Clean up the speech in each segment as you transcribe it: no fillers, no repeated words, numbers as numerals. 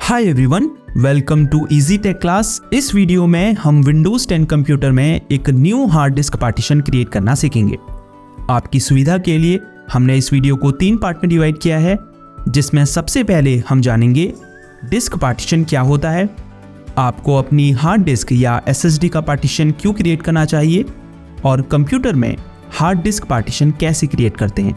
Hi everyone, welcome to Easy Tech Class. इस video में हम विंडोज 10 कंप्यूटर में एक new hard disk partition create करना सीखेंगे। आपकी सुविधा के लिए हमने इस वीडियो को 3 पार्ट में डिवाइड किया है, जिसमें सबसे पहले हम जानेंगे डिस्क पार्टीशन क्या होता है, आपको अपनी हार्ड डिस्क या एसएसडी का पार्टीशन क्यों क्रिएट करना चाहिए और कंप्यूटर में हार्ड डिस्क पार्टीशन कैसे क्रिएट करते हैं।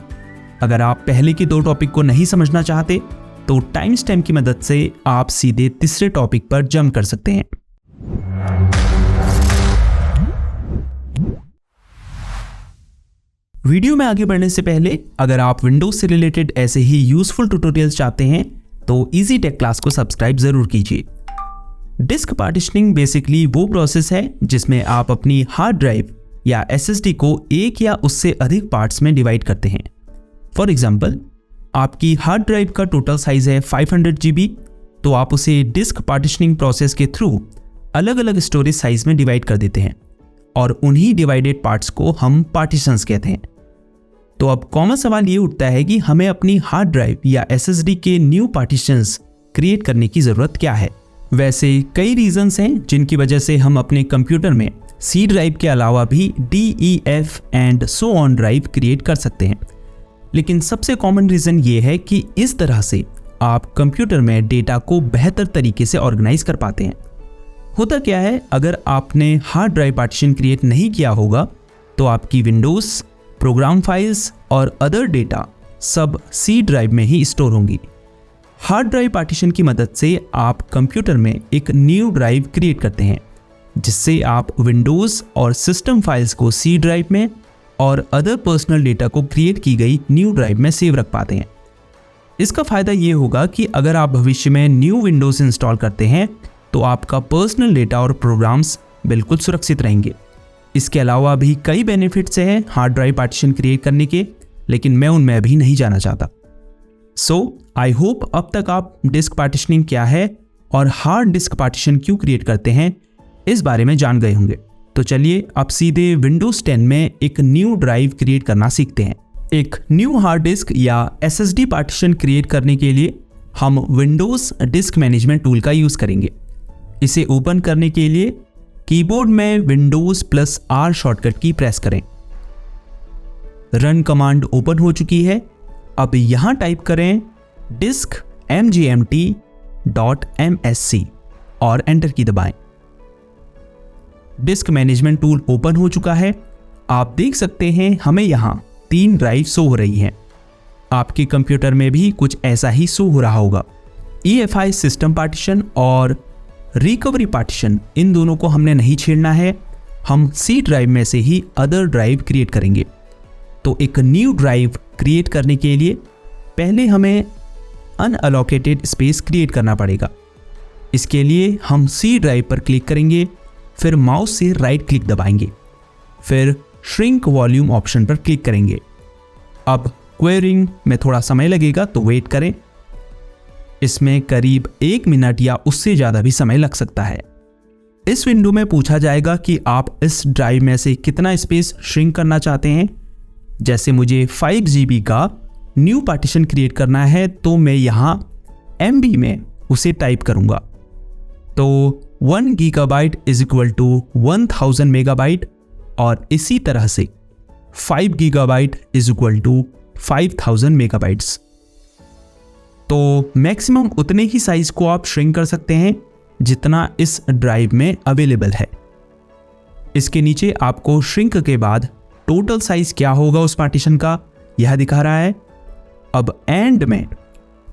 अगर आप पहले के 2 टॉपिक को नहीं समझना चाहते तो टाइम स्टैम्प की मदद से आप सीधे तीसरे टॉपिक पर जंप कर सकते हैं। वीडियो में आगे बढ़ने से पहले अगर आप विंडोज से रिलेटेड ऐसे ही यूजफुल ट्यूटोरियल्स चाहते हैं तो इजी टेक क्लास को सब्सक्राइब जरूर कीजिए। डिस्क पार्टीशनिंग बेसिकली वो प्रोसेस है जिसमें आप अपनी हार्ड ड्राइव या एसएसडी को एक या उससे अधिक पार्ट्स में डिवाइड करते हैं। फॉर एग्जाम्पल, आपकी हार्ड ड्राइव का टोटल साइज है 500 GB, तो आप उसे डिस्क पार्टीशनिंग प्रोसेस के थ्रू अलग अलग स्टोरेज साइज में डिवाइड कर देते हैं और उन्हीं डिवाइडेड पार्ट्स को हम पार्टीशंस कहते हैं। तो अब कॉमन सवाल ये उठता है कि हमें अपनी हार्ड ड्राइव या एसएसडी के न्यू पार्टीशंस क्रिएट करने की ज़रूरत क्या है। वैसे कई रीजंस हैं जिनकी वजह से हम अपने कंप्यूटर में सी ड्राइव के अलावा भी DEF and so on drive create कर सकते हैं, लेकिन सबसे कॉमन रीज़न ये है कि इस तरह से आप कंप्यूटर में डेटा को बेहतर तरीके से ऑर्गेनाइज कर पाते हैं। होता क्या है, अगर आपने हार्ड ड्राइव पार्टीशन क्रिएट नहीं किया होगा तो आपकी विंडोज़, प्रोग्राम फाइल्स और अदर डेटा सब सी ड्राइव में ही स्टोर होंगी। हार्ड ड्राइव पार्टीशन की मदद से आप कंप्यूटर में एक न्यू ड्राइव क्रिएट करते हैं, जिससे आप विंडोज़ और सिस्टम फाइल्स को सी ड्राइव में और अदर पर्सनल डेटा को क्रिएट की गई न्यू ड्राइव में सेव रख पाते हैं। इसका फ़ायदा ये होगा कि अगर आप भविष्य में न्यू विंडोज़ इंस्टॉल करते हैं तो आपका पर्सनल डेटा और प्रोग्राम्स बिल्कुल सुरक्षित रहेंगे। इसके अलावा भी कई बेनिफिट्स हैं हार्ड ड्राइव पार्टीशन क्रिएट करने के, लेकिन मैं उनमें अभी नहीं जाना चाहता। सो आई होप अब तक आप डिस्क पार्टीशनिंग क्या है और हार्ड डिस्क पार्टीशन क्यों क्रिएट करते हैं इस बारे में जान गए होंगे। तो चलिए अब सीधे विंडोज 10 में एक न्यू ड्राइव क्रिएट करना सीखते हैं। एक न्यू हार्ड डिस्क या एसएसडी पार्टीशन क्रिएट करने के लिए हम विंडोज डिस्क मैनेजमेंट टूल का यूज़ करेंगे। इसे ओपन करने के लिए कीबोर्ड में Windows+R शॉर्टकट की प्रेस करें। रन कमांड ओपन हो चुकी है। अब यहाँ टाइप करें disk mgmt.msc और एंटर की दबाएं। डिस्क मैनेजमेंट टूल ओपन हो चुका है। आप देख सकते हैं हमें यहाँ 3 ड्राइव शो हो रही हैं। आपके कंप्यूटर में भी कुछ ऐसा ही शो हो रहा होगा। EFI सिस्टम पार्टीशन और रिकवरी पार्टीशन, इन दोनों को हमने नहीं छेड़ना है। हम सी ड्राइव में से ही अदर ड्राइव क्रिएट करेंगे। तो एक न्यू ड्राइव क्रिएट करने के लिए पहले हमें अनअलोकेटेड स्पेस क्रिएट करना पड़ेगा। इसके लिए हम सी ड्राइव पर क्लिक करेंगे, फिर माउस से राइट क्लिक दबाएंगे, फिर श्रिंक वॉल्यूम ऑप्शन पर क्लिक करेंगे। अब क्वेरिंग में थोड़ा समय लगेगा तो वेट करें। इसमें करीब 1 मिनट या उससे ज़्यादा भी समय लग सकता है। इस विंडो में पूछा जाएगा कि आप इस ड्राइव में से कितना स्पेस श्रिंक करना चाहते हैं। जैसे मुझे 5 GB का न्यू पार्टीशन क्रिएट करना है तो मैं यहाँ MB में उसे टाइप करूँगा। तो 1 GB is equal to 1000 MB और इसी तरह से 5 GB is equal to 5000 MB। तो मैक्सिमम उतने ही साइज को आप श्रिंक कर सकते हैं जितना इस ड्राइव में अवेलेबल है। इसके नीचे आपको श्रिंक के बाद टोटल साइज क्या होगा उस पार्टीशन का, यह दिखा रहा है। अब एंड में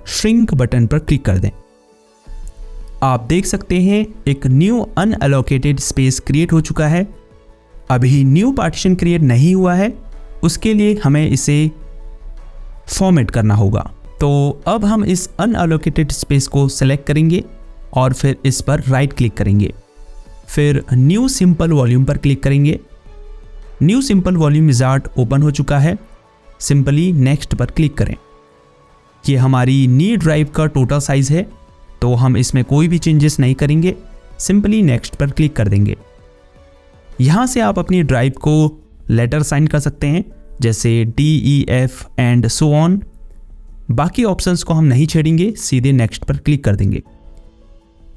श्रिंक बटन पर क्लिक कर दें। आप देख सकते हैं एक न्यू अनअलोकेटेड स्पेस क्रिएट हो चुका है। अभी न्यू पार्टीशन क्रिएट नहीं हुआ है, उसके लिए हमें इसे फॉर्मेट करना होगा। तो अब हम इस अनअलोकेटेड स्पेस को सेलेक्ट करेंगे और फिर इस पर राइट क्लिक करेंगे, फिर न्यू सिंपल वॉल्यूम पर क्लिक करेंगे। New simple volume wizard open हो चुका है। सिंपली नेक्स्ट पर क्लिक करें। ये हमारी न्यू ड्राइव का टोटल साइज है, तो हम इसमें कोई भी चेंजेस नहीं करेंगे, सिंपली नेक्स्ट पर क्लिक कर देंगे। यहाँ से आप अपनी ड्राइव को लेटर साइन कर सकते हैं, जैसे DEF एंड सो ऑन। बाकी ऑप्शंस को हम नहीं छेड़ेंगे, सीधे नेक्स्ट पर क्लिक कर देंगे।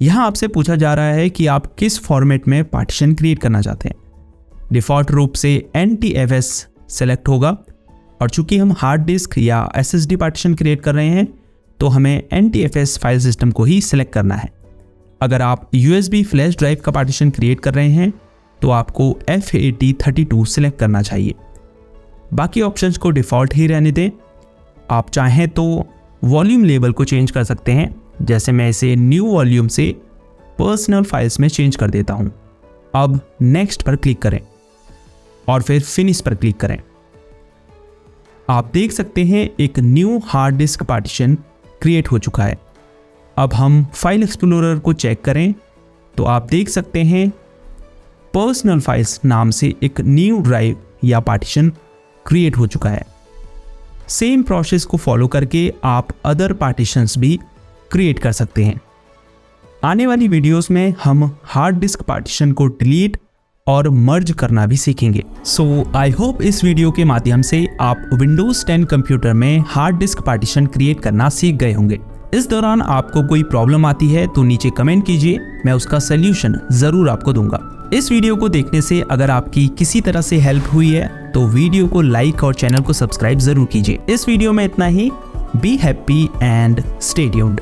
यहाँ आपसे पूछा जा रहा है कि आप किस फॉर्मेट में पार्टीशन क्रिएट करना चाहते हैं। डिफ़ॉल्ट रूप से NTFS सेलेक्ट होगा, और चूंकि हम हार्ड डिस्क या SSD पार्टीशन क्रिएट कर रहे हैं तो हमें NTFS फाइल सिस्टम को ही सिलेक्ट करना है। अगर आप USB फ्लैश ड्राइव का पार्टीशन क्रिएट कर रहे हैं तो आपको FAT32 सिलेक्ट करना चाहिए। बाकी ऑप्शंस को डिफ़ॉल्ट ही रहने दें। आप चाहें तो वॉल्यूम लेबल को चेंज कर सकते हैं, जैसे मैं इसे न्यू वॉल्यूम से पर्सनल फाइल्स में चेंज कर देता हूं। अब नेक्स्ट पर क्लिक करें और फिर फिनिश पर क्लिक करें। आप देख सकते हैं एक new hard disk partition create हो चुका है। अब हम फाइल एक्सप्लोरर को चेक करें तो आप देख सकते हैं पर्सनल फाइल्स नाम से एक न्यू ड्राइव या पार्टीशन क्रिएट हो चुका है। सेम प्रोसेस को फॉलो करके आप अदर पार्टीशंस भी क्रिएट कर सकते हैं। आने वाली वीडियोस में हम हार्ड डिस्क पार्टीशन को डिलीट और मर्ज करना भी सीखेंगे। सो आई होप इस वीडियो के माध्यम से आप विंडोज 10 कंप्यूटर में हार्ड डिस्क पार्टीशन क्रिएट करना सीख गए होंगे। इस दौरान आपको कोई प्रॉब्लम आती है तो नीचे कमेंट कीजिए, मैं उसका सल्यूशन जरूर आपको दूंगा। इस वीडियो को देखने से अगर आपकी किसी तरह से हेल्प हुई है तो वीडियो को लाइक और चैनल को सब्सक्राइब जरूर कीजिए। इस वीडियो में इतना ही। Be happy and stay tuned.